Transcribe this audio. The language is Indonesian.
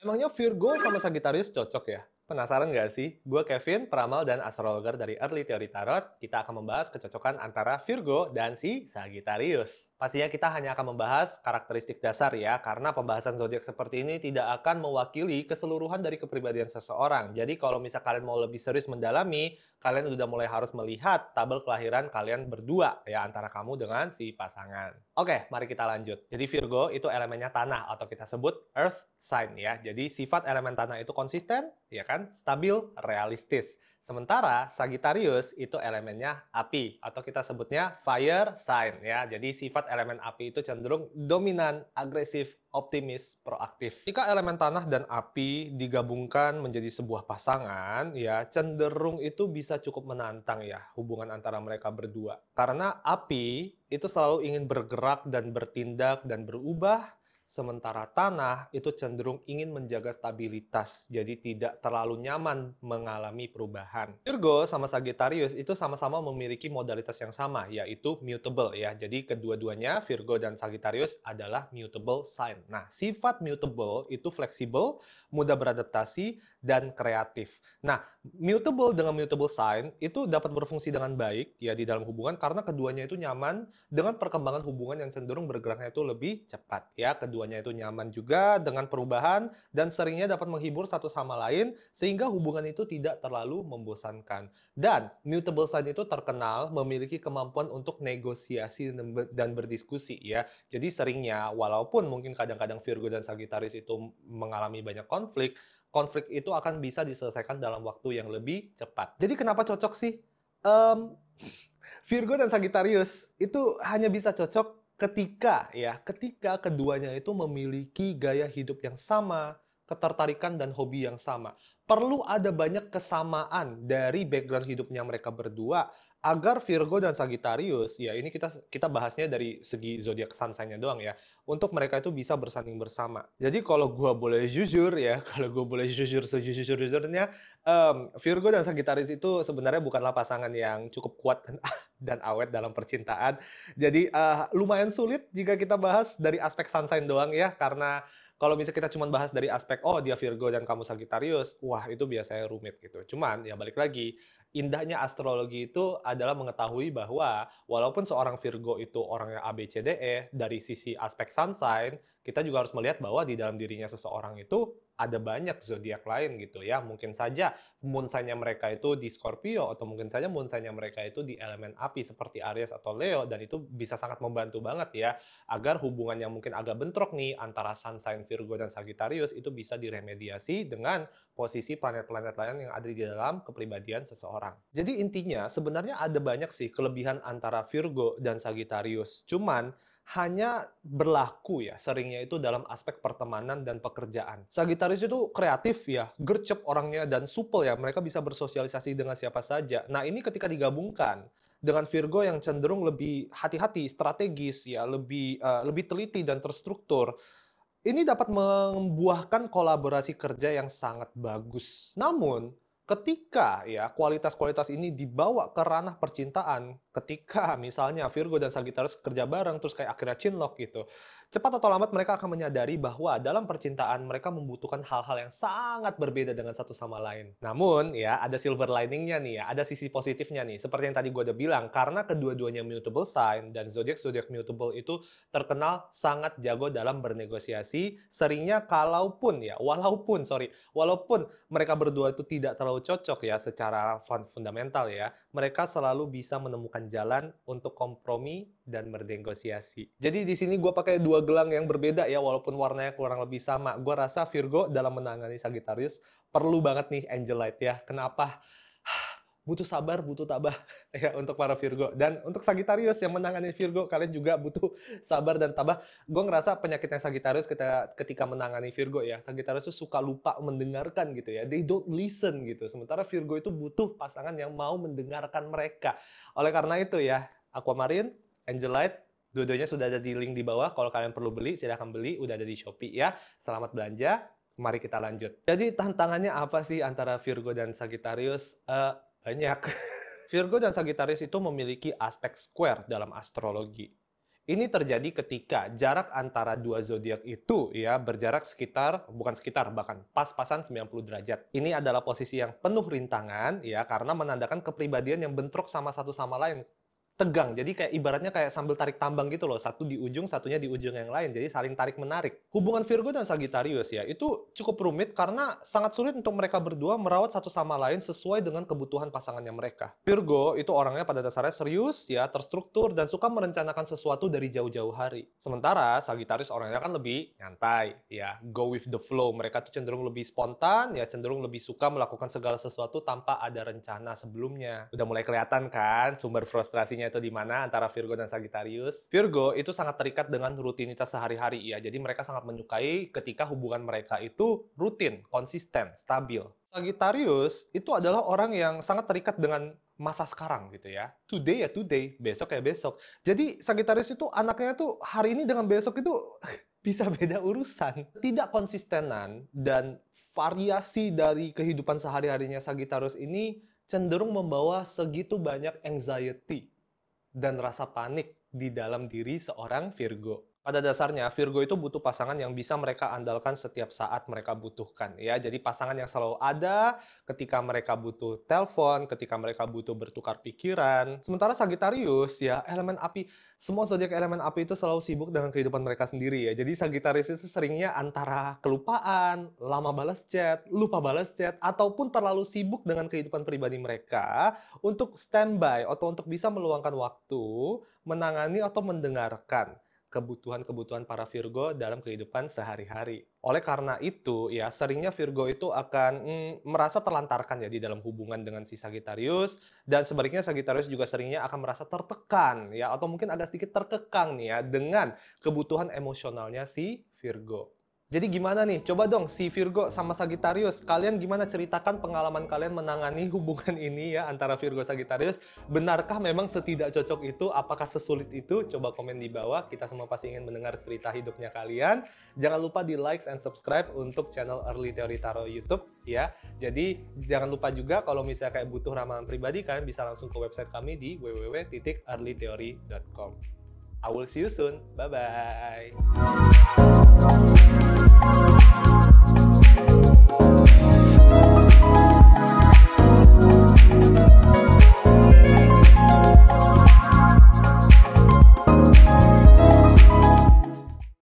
Emangnya Virgo sama Sagittarius cocok ya? Penasaran nggak sih? Gue Kevin, peramal dan astrologer dari Early Theory Tarot. Kita akan membahas kecocokan antara Virgo dan si Sagittarius. Pastinya kita hanya akan membahas karakteristik dasar ya, karena pembahasan zodiak seperti ini tidak akan mewakili keseluruhan dari kepribadian seseorang. Jadi kalau misal kalian mau lebih serius mendalami, kalian sudah mulai harus melihat tabel kelahiran kalian berdua ya, antara kamu dengan si pasangan. Oke, mari kita lanjut. Jadi Virgo itu elemennya tanah atau kita sebut earth sign ya. Jadi sifat elemen tanah itu konsisten, ya kan? Stabil, realistis. Sementara Sagittarius itu elemennya api atau kita sebutnya fire sign ya. Jadi sifat elemen api itu cenderung dominan, agresif, optimis, proaktif. Jika elemen tanah dan api digabungkan menjadi sebuah pasangan ya, cenderung itu bisa cukup menantang ya hubungan antara mereka berdua. Karena api itu selalu ingin bergerak dan bertindak dan berubah. Sementara tanah itu cenderung ingin menjaga stabilitas, jadi tidak terlalu nyaman mengalami perubahan. Virgo sama Sagittarius itu sama-sama memiliki modalitas yang sama, yaitu mutable ya. Jadi kedua-duanya Virgo dan Sagittarius adalah mutable sign. Nah, sifat mutable itu fleksibel, mudah beradaptasi, dan kreatif. Nah, mutable dengan mutable sign itu dapat berfungsi dengan baik ya di dalam hubungan karena keduanya itu nyaman dengan perkembangan hubungan yang cenderung bergeraknya itu lebih cepat ya. Keduanya itu nyaman juga dengan perubahan dan seringnya dapat menghibur satu sama lain sehingga hubungan itu tidak terlalu membosankan. Dan mutable sign itu terkenal memiliki kemampuan untuk negosiasi dan berdiskusi ya. Jadi seringnya walaupun mungkin kadang-kadang Virgo dan Sagittarius itu mengalami banyak konflik, konflik itu akan bisa diselesaikan dalam waktu yang lebih cepat. Jadi kenapa cocok sih? Em, Virgo dan Sagittarius itu hanya bisa cocok ketika keduanya itu memiliki gaya hidup yang sama, ketertarikan dan hobi yang sama. Perlu ada banyak kesamaan dari background hidupnya mereka berdua agar Virgo dan Sagittarius, ya ini kita bahasnya dari segi zodiak sun sign-nya doang ya, untuk mereka itu bisa bersanding bersama. Jadi kalau gue boleh jujur ya, kalau gue boleh jujur sejujur-jujurnya, Virgo dan Sagittarius itu sebenarnya bukanlah pasangan yang cukup kuat dan awet dalam percintaan. Jadi lumayan sulit jika kita bahas dari aspek sun sign doang ya, karena kalau misalnya kita cuma bahas dari aspek oh dia Virgo dan kamu Sagittarius, wah itu biasanya rumit gitu. Cuman ya balik lagi, indahnya astrologi itu adalah mengetahui bahwa walaupun seorang Virgo itu orangnya A, B, C, D, E, dari sisi aspek sun sign, kita juga harus melihat bahwa di dalam dirinya seseorang itu ada banyak zodiak lain gitu ya. Mungkin saja moon sign-nya mereka itu di Scorpio atau mungkin saja moon sign-nya mereka itu di elemen api seperti Aries atau Leo dan itu bisa sangat membantu banget ya agar hubungan yang mungkin agak bentrok nih antara sun sign Virgo dan Sagittarius itu bisa diremediasi dengan posisi planet-planet lain yang ada di dalam kepribadian seseorang. Jadi intinya sebenarnya ada banyak sih kelebihan antara Virgo dan Sagittarius. Cuman hanya berlaku ya seringnya itu dalam aspek pertemanan dan pekerjaan. Sagittarius itu kreatif ya, gercep orangnya dan supel ya, mereka bisa bersosialisasi dengan siapa saja. Nah, ini ketika digabungkan dengan Virgo yang cenderung lebih hati-hati, strategis ya, lebih teliti dan terstruktur. Ini dapat membuahkan kolaborasi kerja yang sangat bagus. Namun, ketika ya kualitas-kualitas ini dibawa ke ranah percintaan, ketika misalnya Virgo dan Sagittarius kerja bareng terus kayak akhirnya cinlok gitu. Cepat atau lambat mereka akan menyadari bahwa dalam percintaan mereka membutuhkan hal-hal yang sangat berbeda dengan satu sama lain. Namun ya ada silver liningnya nih ya, ada sisi positifnya nih. Seperti yang tadi gue udah bilang, karena kedua-duanya mutable sign dan zodiak-zodiak mutable itu terkenal sangat jago dalam bernegosiasi. Seringnya walaupun mereka berdua itu tidak terlalu cocok ya secara fundamental ya, mereka selalu bisa menemukan jalan untuk kompromi dan bernegosiasi. Jadi di sini gue pakai dua gelang yang berbeda ya, walaupun warnanya kurang lebih sama. Gue rasa Virgo dalam menangani Sagittarius perlu banget nih angel light ya. Kenapa? Butuh sabar, butuh tabah ya untuk para Virgo. Dan untuk Sagittarius yang menangani Virgo, kalian juga butuh sabar dan tabah. Gue ngerasa penyakitnya Sagittarius ketika menangani Virgo ya, Sagittarius tuh suka lupa mendengarkan gitu ya. They don't listen gitu. Sementara Virgo itu butuh pasangan yang mau mendengarkan mereka. Oleh karena itu ya, Aquamarine, Angelite, dua-duanya sudah ada di link di bawah. Kalau kalian perlu beli, silahkan beli. Udah ada di Shopee ya. Selamat belanja. Mari kita lanjut. Jadi tantangannya apa sih antara Virgo dan Sagittarius? Banyak. Virgo dan Sagittarius itu memiliki aspek square dalam astrologi. Ini terjadi ketika jarak antara dua zodiak itu ya berjarak bahkan pas-pasan 90 derajat. Ini adalah posisi yang penuh rintangan ya karena menandakan kepribadian yang bentrok sama satu sama lain. Tegang, jadi kayak ibaratnya kayak sambil tarik tambang gitu loh, satu di ujung, satunya di ujung yang lain, jadi saling tarik-menarik. Hubungan Virgo dan Sagittarius ya, itu cukup rumit karena sangat sulit untuk mereka berdua merawat satu sama lain sesuai dengan kebutuhan pasangannya mereka. Virgo itu orangnya pada dasarnya serius ya, terstruktur, dan suka merencanakan sesuatu dari jauh-jauh hari. Sementara Sagittarius orangnya kan lebih nyantai ya, go with the flow. Mereka tuh cenderung lebih spontan ya, cenderung lebih suka melakukan segala sesuatu tanpa ada rencana sebelumnya. Udah mulai kelihatan kan sumber frustrasinya itu di mana antara Virgo dan Sagittarius. Virgo itu sangat terikat dengan rutinitas sehari-hari ya. Jadi mereka sangat menyukai ketika hubungan mereka itu rutin, konsisten, stabil. Sagittarius itu adalah orang yang sangat terikat dengan masa sekarang gitu ya. Today ya today, besok ya besok. Jadi Sagittarius itu anaknya tuh hari ini dengan besok itu bisa beda urusan. Tidak konsistenan dan variasi dari kehidupan sehari-harinya Sagittarius ini cenderung membawa segitu banyak anxiety dan rasa panik di dalam diri seorang Virgo. Pada dasarnya, Virgo itu butuh pasangan yang bisa mereka andalkan setiap saat mereka butuhkan. Ya, jadi pasangan yang selalu ada ketika mereka butuh telepon, ketika mereka butuh bertukar pikiran. Sementara Sagittarius, ya, elemen api. Semua zodiak elemen api itu selalu sibuk dengan kehidupan mereka sendiri ya. Jadi Sagittarius itu seringnya antara kelupaan, lama balas chat, lupa balas chat, ataupun terlalu sibuk dengan kehidupan pribadi mereka untuk standby atau untuk bisa meluangkan waktu menangani atau mendengarkan kebutuhan-kebutuhan para Virgo dalam kehidupan sehari-hari. Oleh karena itu, ya seringnya Virgo itu akan merasa terlantarkan ya di dalam hubungan dengan si Sagittarius, dan sebaliknya Sagittarius juga seringnya akan merasa tertekan ya atau mungkin agak sedikit terkekang nih ya dengan kebutuhan emosionalnya si Virgo. Jadi gimana nih? Coba dong si Virgo sama Sagittarius, kalian gimana ceritakan pengalaman kalian menangani hubungan ini ya antara Virgo Sagittarius? Benarkah memang setidak cocok itu? Apakah sesulit itu? Coba komen di bawah. Kita semua pasti ingin mendengar cerita hidupnya kalian. Jangan lupa di like and subscribe untuk channel Early Theory Tarot YouTube ya. Jadi jangan lupa juga kalau misalnya kayak butuh ramalan pribadi, kalian bisa langsung ke website kami di www.earlytheory.com. I will see you soon. Bye-bye.